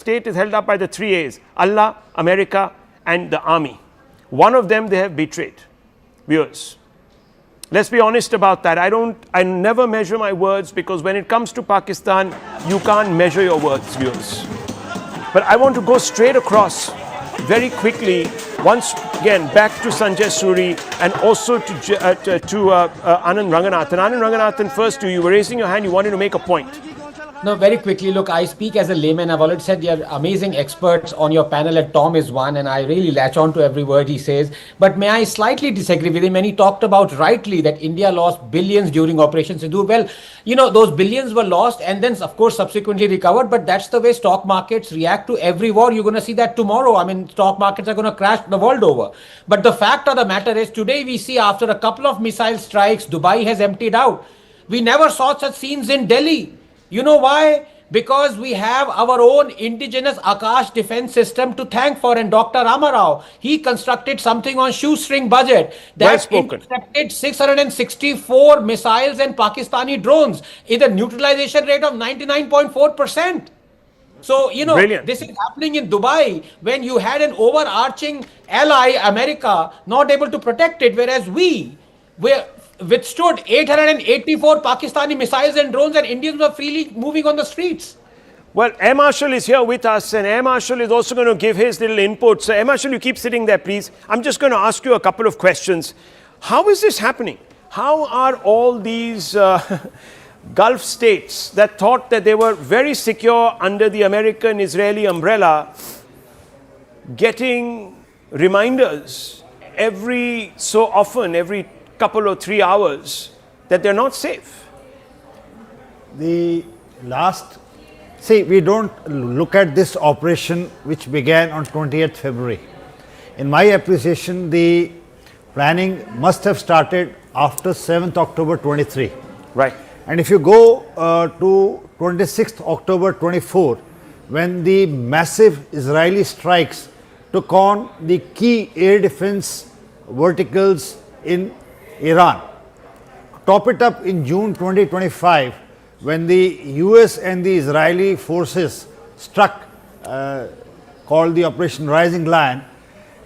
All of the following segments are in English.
state is held up by the three A's: Allah, America, and the army. One of them they have betrayed. Viewers, let's be honest about that. I never measure my words, because when it comes to Pakistan, you can't measure your words, viewers. But I want to go straight across very quickly, once again, back to Sanjay Suri and also to Anand Ranganathan. Anand Ranganathan, first you were raising your hand, you wanted to make a point. No, very quickly. Look, I speak as a layman. I've already said you're amazing experts on your panel, and Tom is one, and I really latch on to every word he says. But may I slightly disagree with him when he talked about rightly that India lost billions during Operation Sindhu. Well, you know, those billions were lost and then, of course, subsequently recovered. But that's the way stock markets react to every war. You're going to see that tomorrow. I mean, stock markets are going to crash the world over. But the fact of the matter is, today we see after a couple of missile strikes, Dubai has emptied out. We never saw such scenes in Delhi. You know why? Because we have our own indigenous Akash defense system to thank for. And Dr. Ramarao, he constructed something on shoestring budget that intercepted 664 missiles and Pakistani drones in a neutralization rate of 99.4%. So, you know, Brilliant. This is happening in Dubai when you had an overarching ally, America, not able to protect it, whereas we withstood 884 Pakistani missiles and drones, and Indians were freely moving on the streets. Well, Air Marshal is here with us, and Air Marshal is also going to give his little input. So, Air Marshal, you keep sitting there, please. I'm just going to ask you a couple of questions. How is this happening? How are all these Gulf states that thought that they were very secure under the American-Israeli umbrella getting reminders every so often, every couple or 3 hours, that they're not safe? We don't look at this operation which began on 20th February. In my appreciation, the planning must have started after 7th October 23. Right. And if you go to 26th October 24, when the massive Israeli strikes took on the key air defense verticals in Iran. Top it up in June 2025, when the US and the Israeli forces struck, called the Operation Rising Lion.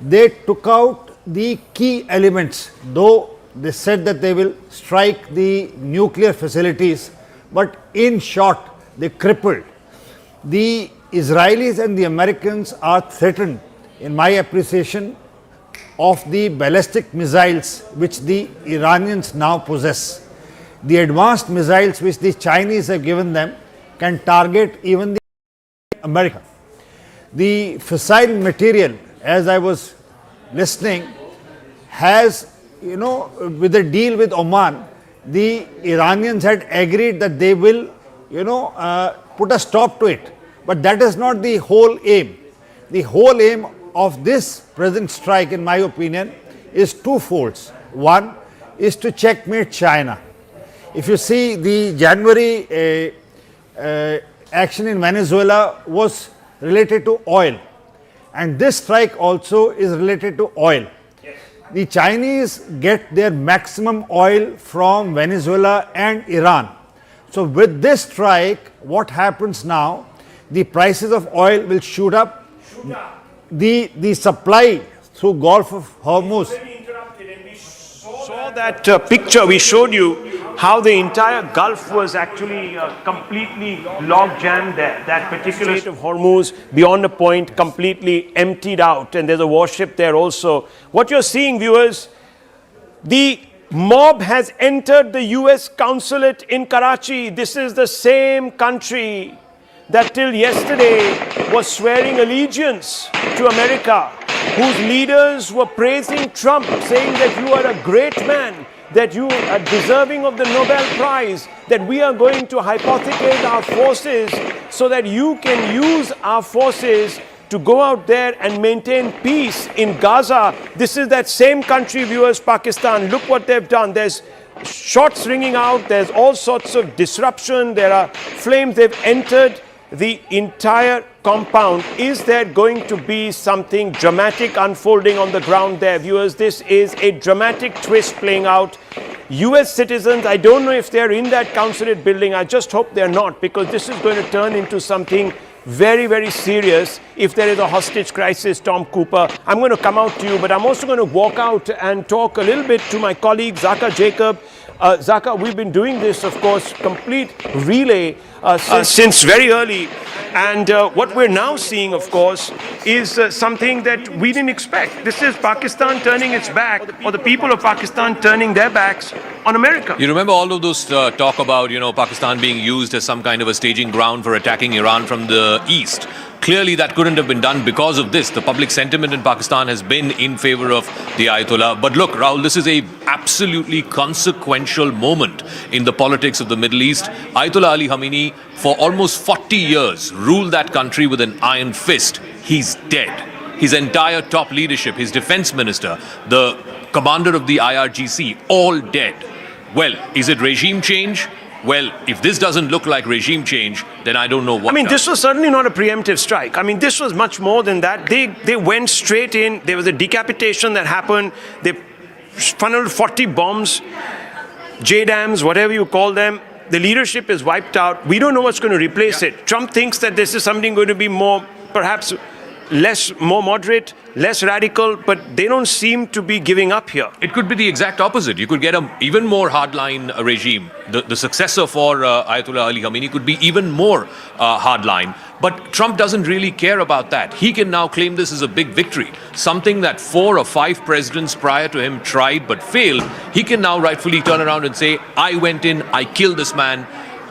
They took out the key elements, though they said that they will strike the nuclear facilities, but in short, they crippled. The Israelis and the Americans are threatened, in my appreciation, of the ballistic missiles which the Iranians now possess. The advanced missiles which the Chinese have given them can target even the America. The fissile material, as I was listening, has, you know, with the deal with Oman, the Iranians had agreed that they will, you know, put a stop to it. But that is not the whole aim. The whole aim of this present strike, in my opinion, is twofold. One is to checkmate China. If you see, the January action in Venezuela was related to oil, and this strike also is related to oil. Yes. The Chinese get their maximum oil from Venezuela and Iran. So with this strike, what happens now? The prices of oil will shoot up. The supply through Gulf of Hormuz. We saw that picture, we showed you how the entire Gulf was actually completely log-jammed there. That particular Strait of Hormuz, beyond a point, completely emptied out, and there's a warship there also. What you're seeing, viewers, the mob has entered the US Consulate in Karachi. This is the same country that till yesterday was swearing allegiance to America, whose leaders were praising Trump, saying that you are a great man, that you are deserving of the Nobel Prize, that we are going to hypothecate our forces so that you can use our forces to go out there and maintain peace in Gaza. This is that same country, viewers, Pakistan. Look what they've done. There's shots ringing out. There's all sorts of disruption. There are flames. They've entered the entire compound. Is there going to be something dramatic unfolding on the ground there, viewers? This is a dramatic twist playing out. US citizens, I don't know if they're in that consulate building. I just hope they're not, because this is going to turn into something very, very serious if there is a hostage crisis, Tom Cooper. I'm going to come out to you, but I'm also going to walk out and talk a little bit to my colleague, Zaka Jacob. Zaka, we've been doing this, of course, complete relay since very early. And what we're now seeing, of course, is something that we didn't expect. This is Pakistan turning its back, or the people of Pakistan turning their backs on America. You remember all of those talk about, Pakistan being used as some kind of a staging ground for attacking Iran from the east. Clearly, that couldn't have been done because of this. The public sentiment in Pakistan has been in favor of the Ayatollah. But look, Rahul, this is a absolutely consequential moment in the politics of the Middle East. Ayatollah Ali Khamenei, for almost 40 years, ruled that country with an iron fist. He's dead. His entire top leadership, his defense minister, the commander of the IRGC, all dead. Well, is it regime change? Well, if this doesn't look like regime change, then I don't know what does. This was certainly not a preemptive strike. This was much more than that. They went straight in. There was a decapitation that happened. They funneled 40 bombs, JDAMs, whatever you call them. The leadership is wiped out. We don't know what's going to replace it. Trump thinks that this is something going to be more, perhaps more moderate, less radical, but they don't seem to be giving up here. It could be the exact opposite. You could get an even more hardline regime. The successor for Ayatollah Ali Khamenei could be even more hardline. But Trump doesn't really care about that. He can now claim this as a big victory. Something that 4 or 5 presidents prior to him tried but failed. He can now rightfully turn around and say, I went in, I killed this man.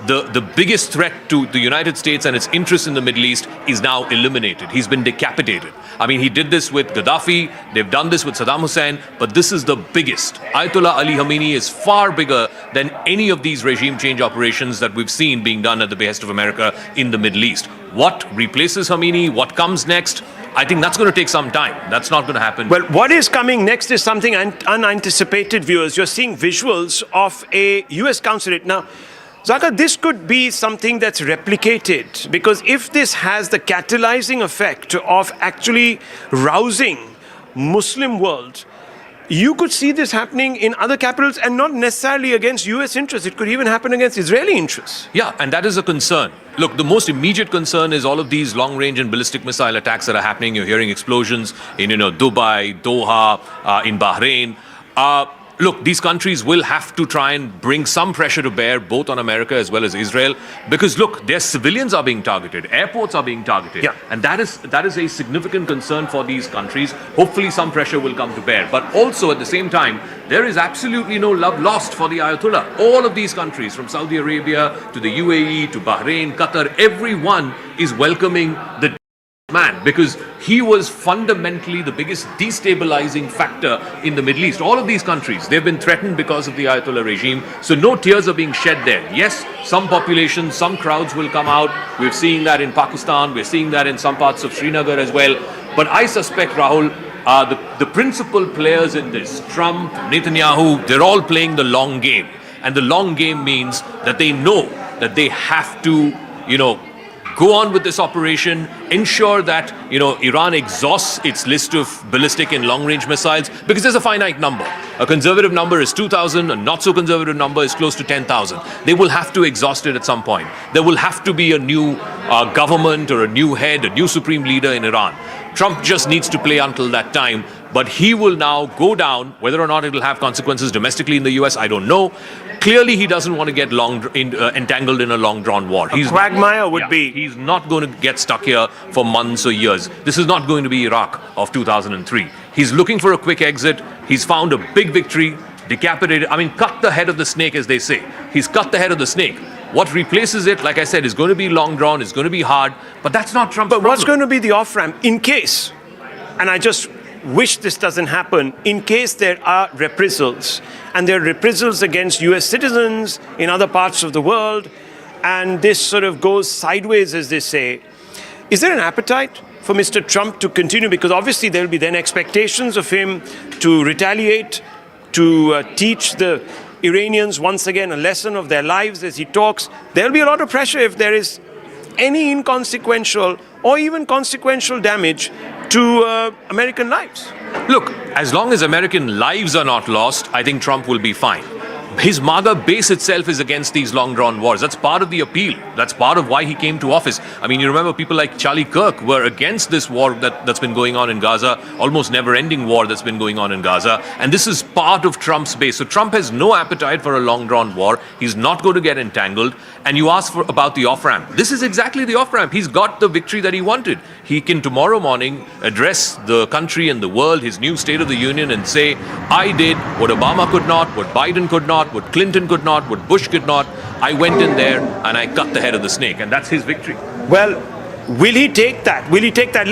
The biggest threat to the United States and its interests in the Middle East is now eliminated. He's been decapitated. He did this with Gaddafi, they've done this with Saddam Hussein, but this is the biggest. Ayatollah Ali Khamenei is far bigger than any of these regime change operations that we've seen being done at the behest of America in the Middle East. What replaces Khamenei? What comes next? I think that's going to take some time. That's not going to happen. Well, what is coming next is something unanticipated, viewers. You're seeing visuals of a US consulate. Now, Zaka, this could be something that's replicated, because if this has the catalyzing effect of actually rousing Muslim world, you could see this happening in other capitals and not necessarily against US interests. It could even happen against Israeli interests. Yeah, and that is a concern. Look, the most immediate concern is all of these long-range and ballistic missile attacks that are happening. You're hearing explosions in, Dubai, Doha, in Bahrain. Look, these countries will have to try and bring some pressure to bear, both on America as well as Israel, because look, their civilians are being targeted, airports are being targeted, and that is a significant concern for these countries. Hopefully some pressure will come to bear, but also at the same time, there is absolutely no love lost for the Ayatollah. All of these countries, from Saudi Arabia to the UAE to Bahrain, Qatar, everyone is welcoming the man, because he was fundamentally the biggest destabilizing factor in the Middle East. All of these countries, they've been threatened because of the Ayatollah regime, so no tears are being shed there. Yes, some populations, some crowds will come out. We're seeing that in Pakistan, we're seeing that in some parts of Srinagar as well. But I suspect, Rahul, the principal players in this, Trump, Netanyahu, they're all playing the long game. And the long game means that they know that they have to, go on with this operation, ensure that, Iran exhausts its list of ballistic and long-range missiles, because there's a finite number. A conservative number is 2,000, a not-so-conservative number is close to 10,000. They will have to exhaust it at some point. There will have to be a new government or a new head, a new supreme leader in Iran. Trump just needs to play until that time, but he will now go down. Whether or not it will have consequences domestically in the US, I don't know. Clearly, he doesn't want to get entangled in a long-drawn war. A quagmire would be. He's not going to get stuck here for months or years. This is not going to be Iraq of 2003. He's looking for a quick exit. He's found a big victory, decapitated. Cut the head of the snake, as they say. He's cut the head of the snake. What replaces it, like I said, is going to be long-drawn, it's going to be hard, but that's not Trump's problem. What's going to be the off-ramp in case, and I just wish this doesn't happen, in case there are reprisals, and there are reprisals against US citizens in other parts of the world, and this sort of goes sideways, as they say. Is there an appetite for Mr. Trump to continue? Because obviously there will be then expectations of him to retaliate, to teach the Iranians once again a lesson of their lives as he talks. There will be a lot of pressure if there is any inconsequential or even consequential damage to American lives. Look, as long as American lives are not lost, I think Trump will be fine. his MAGA base itself is against these long-drawn wars. That's part of the appeal. That's part of why he came to office. I mean, you remember people like Charlie Kirk were against this war that's been going on in Gaza, almost never-ending war that's been going on in Gaza. And this is part of Trump's base. So Trump has no appetite for a long-drawn war. He's not going to get entangled. And you ask about the off-ramp. This is exactly the off-ramp. He's got the victory that he wanted. He can tomorrow morning address the country and the world, his new State of the Union, and say, I did what Obama could not, what Biden could not, what Clinton could not, what Bush could not. I went in there and I cut the head of the snake, and that's his victory. Well, will he take that? Will he take that?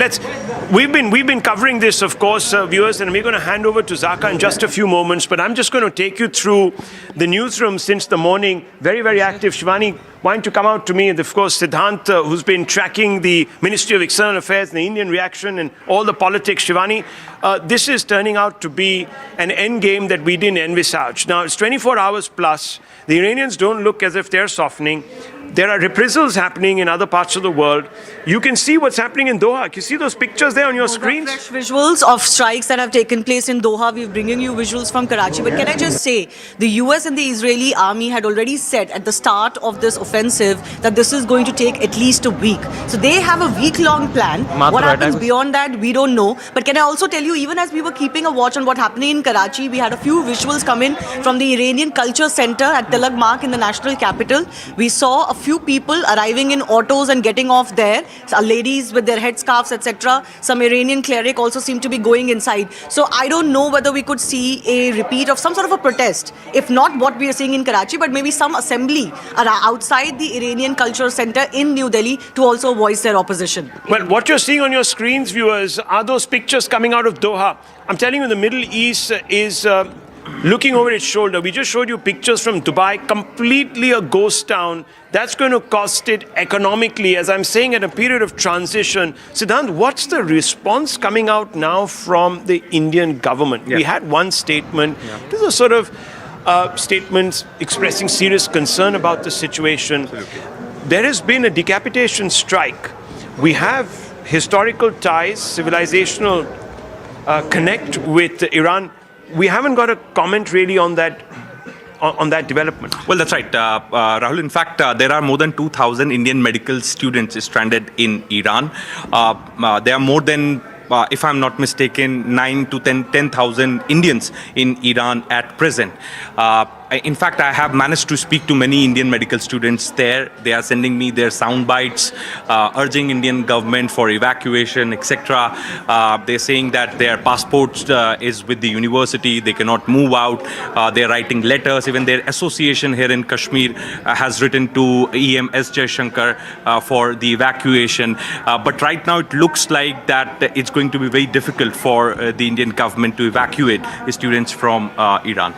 We've been covering this, of course, viewers, and we're going to hand over to Zaka in just a few moments. But I'm just going to take you through the newsroom since the morning. Very, very active. Shivani, why don't you come out to me? And of course, Siddhant, who's been tracking the Ministry of External Affairs and the Indian reaction and all the politics. Shivani, this is turning out to be an end game that we didn't envisage. Now, it's 24 hours plus. The Iranians don't look as if they're softening. There are reprisals happening in other parts of the world. You can see what's happening in Doha. Can you see those pictures there on your screens? Fresh visuals of strikes that have taken place in Doha. We're bringing you visuals from Karachi. But can I just say, the US and the Israeli army had already said at the start of this offensive that this is going to take at least a week. So they have a week-long plan. What happens beyond that, we don't know. But can I also tell you, even as we were keeping a watch on what happening in Karachi, we had a few visuals come in from the Iranian Culture Center at Tilak Mark in the national capital. We saw a few people arriving in autos and getting off there. Ladies with their headscarves, etc. Some Iranian cleric also seemed to be going inside. So I don't know whether we could see a repeat of some sort of a protest. If not what we are seeing in Karachi, but maybe some assembly outside the Iranian Culture Center in New Delhi to also voice their opposition. Well, what you're seeing on your screens, viewers, are those pictures coming out of Doha. I'm telling you, the Middle East is looking over its shoulder. We just showed you pictures from Dubai, completely a ghost town. That's going to cost it economically, as I'm saying, at a period of transition. Siddhant, what's the response coming out now from the Indian government? We had one statement. These are sort of statements expressing serious concern about the situation. There has been a decapitation strike. We have historical ties, civilizational connect with Iran. We haven't got a comment really on that development. Well, that's right, Rahul. In fact, there are more than 2,000 Indian medical students stranded in Iran. There are more than, if I'm not mistaken, 9 to 10,000 Indians in Iran at present. In fact, I have managed to speak to many Indian medical students there. They are sending me their sound bites, urging Indian government for evacuation, etc. They're saying that their passport is with the university. They cannot move out. They're writing letters. Even their association here in Kashmir has written to EMS Jaishankar for the evacuation. But right now, it looks like that it's going to be very difficult for the Indian government to evacuate students from Iran.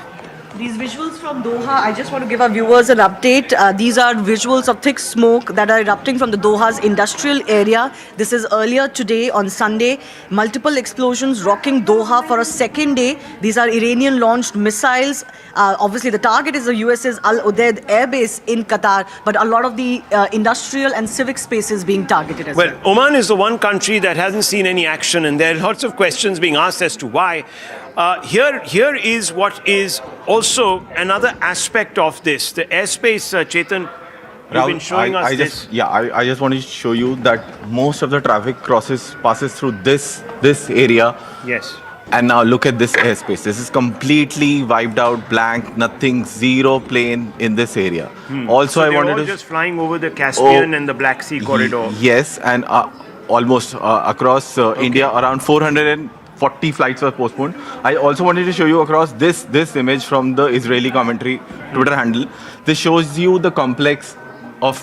These visuals from Doha, I just want to give our viewers an update. These are visuals of thick smoke that are erupting from the Doha's industrial area. This is earlier today on Sunday. Multiple explosions rocking Doha for a second day. These are Iranian-launched missiles. Obviously, the target is the US's Al Udeid Air Base in Qatar, but a lot of the industrial and civic spaces being targeted as well. Well, Oman is the one country that hasn't seen any action, and there are lots of questions being asked as to why. Here is what is also another aspect of this. The airspace, Chetan, you've been showing us this. I just want to show you that most of the traffic passes through this area. Yes. And now look at this airspace. This is completely wiped out, blank, nothing, zero plane in this area. Also, so I wanted to just flying over the Caspian and the Black Sea corridor. Yes, and almost across India, around 440 flights were postponed. I also wanted to show you across this image from the Israeli commentary Twitter handle. This shows you the complex of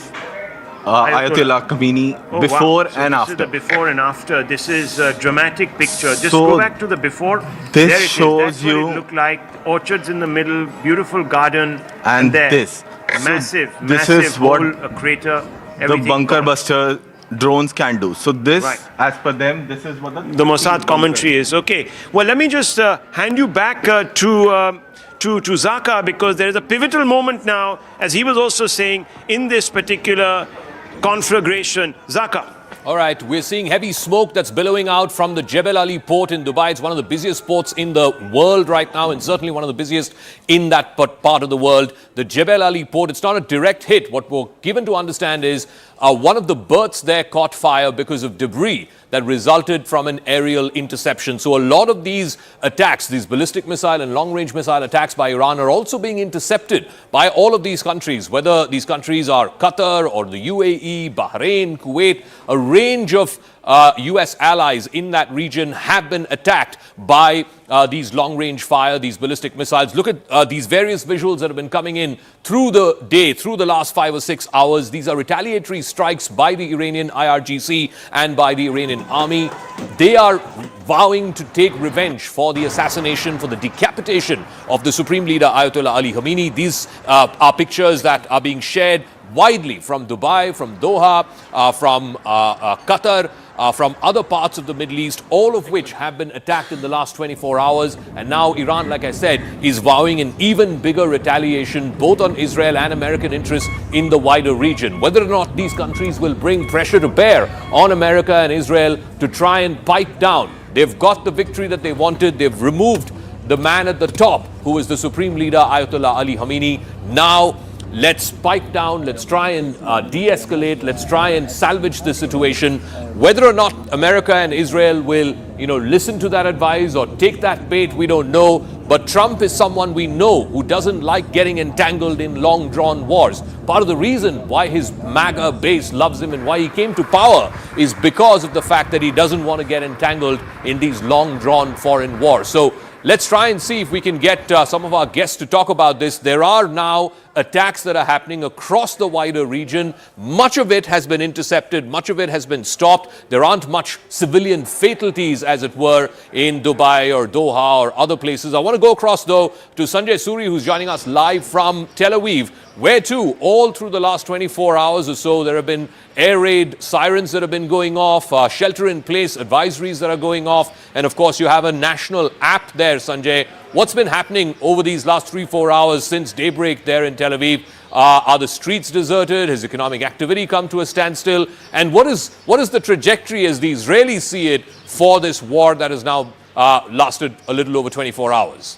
Ayatollah Khamenei before and after. This is the before and after. This is a dramatic picture. Just go back to the before. This there it shows is. That's you what it looked like. Orchards in the middle, beautiful garden, and there, this. massive Is what hole, a crater. The bunker gone. buster drones can do. So this, right, as per them, this is what the Mossad commentary is. Okay. Well, let me just hand you back to Zaka, because there is a pivotal moment now, as he was also saying, in this particular conflagration. Zaka. All right, we're seeing heavy smoke that's billowing out from the Jebel Ali port in Dubai. It's one of the busiest ports in the world right now, and certainly one of the busiest in that part of the world. The Jebel Ali port, it's not a direct hit. What we're given to understand is one of the berths there caught fire because of debris that resulted from an aerial interception. So a lot of these attacks, these ballistic missile and long-range missile attacks by Iran, are also being intercepted by all of these countries, whether these countries are Qatar or the UAE, Bahrain, Kuwait. A range of US allies in that region have been attacked by these long-range fire, these ballistic missiles. Look at these various visuals that have been coming in through the day, through the last 5 or 6 hours. These are retaliatory strikes by the Iranian IRGC and by the Iranian army. They are vowing to take revenge for the assassination, for the decapitation of the Supreme Leader Ayatollah Ali Khamenei. These are pictures that are being shared widely from Dubai, from Doha, from Qatar, from other parts of the Middle East, all of which have been attacked in the last 24 hours. And now Iran, like I said, is vowing an even bigger retaliation, both on Israel and American interests in the wider region. Whether or not these countries will bring pressure to bear on America and Israel to try and pipe down. They've got the victory that they wanted. They've removed the man at the top, who is the Supreme Leader, Ayatollah Ali Khamenei. Now, let's pipe down, let's try and de-escalate, let's try and salvage the situation. Whether or not America and Israel will, listen to that advice or take that bait, we don't know. But Trump is someone we know who doesn't like getting entangled in long-drawn wars. Part of the reason why his MAGA base loves him and why he came to power is because of the fact that he doesn't want to get entangled in these long-drawn foreign wars. So let's try and see if we can get some of our guests to talk about this. There are now attacks that are happening across the wider region. Much of it has been intercepted. Much of it has been stopped. There aren't much civilian fatalities, as it were, in Dubai or Doha or other places. I want to go across, though, to Sanjay Suri, who's joining us live from Tel Aviv, where, too, all through the last 24 hours or so, there have been air raid sirens that have been going off, shelter-in-place advisories that are going off, and, of course, you have a national app there, Sanjay. What's been happening over these last 3-4 hours since daybreak there in Tel Aviv? Are the streets deserted? Has economic activity come to a standstill? And what is the trajectory as the Israelis see it for this war that has now lasted a little over 24 hours?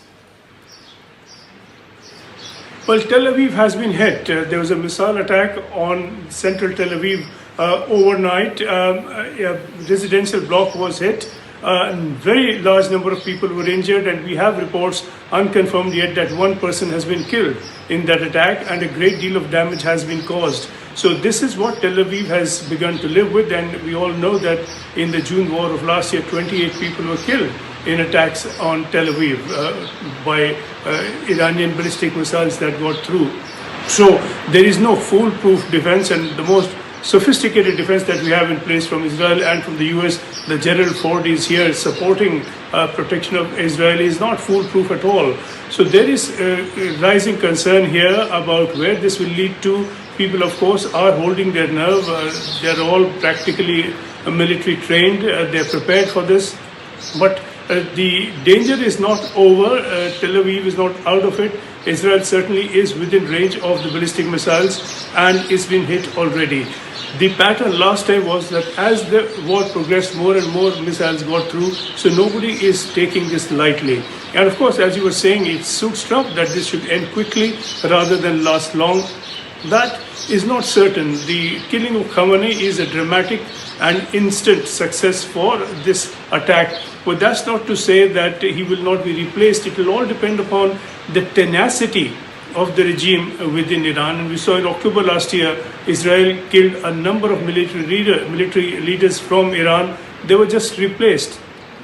Well, Tel Aviv has been hit. There was a missile attack on central Tel Aviv overnight. A residential block was hit. A very large number of people were injured, and we have reports, unconfirmed yet, that one person has been killed in that attack and a great deal of damage has been caused. So this is what Tel Aviv has begun to live with, and we all know that in the June war of last year, 28 people were killed in attacks on Tel Aviv by Iranian ballistic missiles that got through. So there is no foolproof defense, and the most sophisticated defense that we have in place from Israel and from the US, the Gerald Ford is here supporting protection of Israel, is not foolproof at all. So there is rising concern here about where this will lead to. People, of course, are holding their nerve. They're all practically military trained. They're prepared for this. But the danger is not over. Tel Aviv is not out of it. Israel certainly is within range of the ballistic missiles and it's been hit already. The pattern last time was that as the war progressed, more and more missiles got through, so nobody is taking this lightly. And of course, as you were saying, it suits Trump that this should end quickly rather than last long. That is not certain. The killing of Khamenei is a dramatic and instant success for this attack. But that's not to say that he will not be replaced. It will all depend upon the tenacity of the regime within Iran. And we saw in October last year, Israel killed a number of military leaders from Iran. They were just replaced.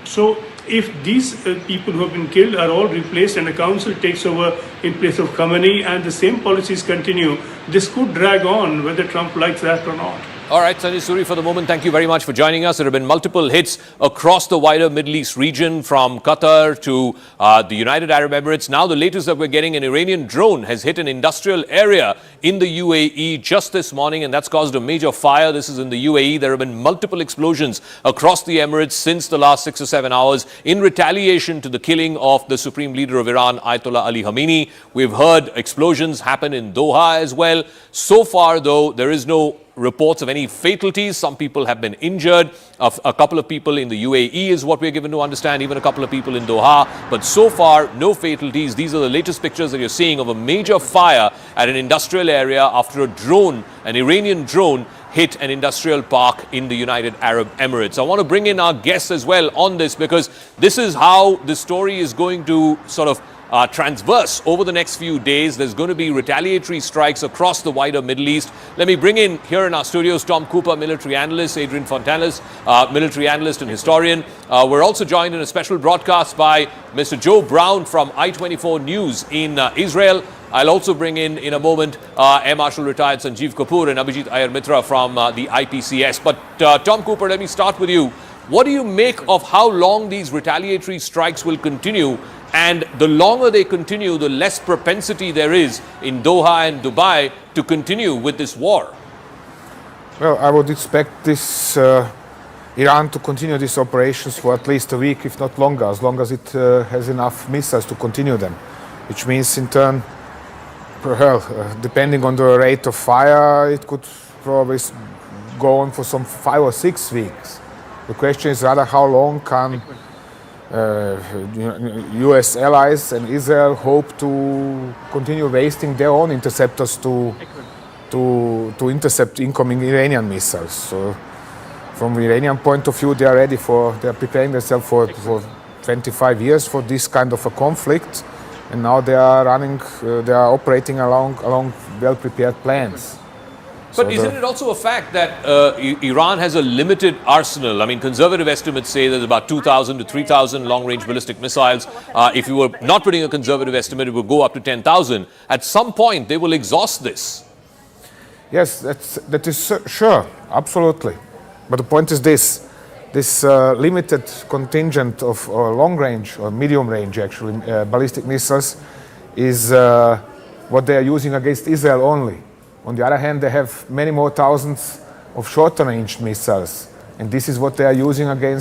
So if these people who have been killed are all replaced and a council takes over in place of Khamenei and the same policies continue, this could drag on whether Trump likes that or not. All right, Sanjay Suri, for the moment, thank you very much for joining us. There have been multiple hits across the wider Middle East region, from Qatar to the United Arab Emirates. Now, the latest that we're getting, an Iranian drone has hit an industrial area in the UAE just this morning, and that's caused a major fire. This is in the UAE. There have been multiple explosions across the Emirates since the last 6 or 7 hours in retaliation to the killing of the Supreme Leader of Iran, Ayatollah Ali Khamenei. We've heard explosions happen in Doha as well. So far, though, there is no reports of any fatalities. Some people have been injured. A couple of people in the UAE is what we're given to understand, even a couple of people in Doha. But so far, no fatalities. These are the latest pictures that you're seeing of a major fire at an industrial area after a drone, an Iranian drone, hit an industrial park in the United Arab Emirates. I want to bring in our guests as well on this, because this is how the story is going to sort of transverse over the next few days. There's going to be retaliatory strikes across the wider Middle East. Let me bring in here in our studios Tom Cooper, military analyst, Adrian Fontanes, military analyst and historian. We're also joined in a special broadcast by Mr. Joe Brown from I-24 News in Israel. I'll also bring in a moment Air Marshal retired Sanjeev Kapoor and Abhijit Iyer Mitra from the IPCS. But Tom Cooper, let me start with you. What do you make of how long these retaliatory strikes will continue? And the longer they continue, the less propensity there is in Doha and Dubai to continue with this war. Well, I would expect this Iran to continue these operations for at least a week, if not longer, as long as it has enough missiles to continue them. Which means, in turn, well, depending on the rate of fire, it could probably go on for some 5 or 6 weeks. The question is rather how long can US allies and Israel hope to continue wasting their own interceptors to intercept incoming Iranian missiles. So from the Iranian point of view, they are preparing themselves for 25 years for this kind of a conflict, and now they are operating along well-prepared plans. But isn't it also a fact that Iran has a limited arsenal? I mean, conservative estimates say there's about 2,000 to 3,000 long-range ballistic missiles. If you were not putting a conservative estimate, it would go up to 10,000. At some point, they will exhaust this. Yes, that is sure, absolutely. But the point is this limited contingent of long-range or medium-range, actually, ballistic missiles is what they are using against Israel only. On the other hand, they have many more thousands of short-range missiles, and this is what they are using against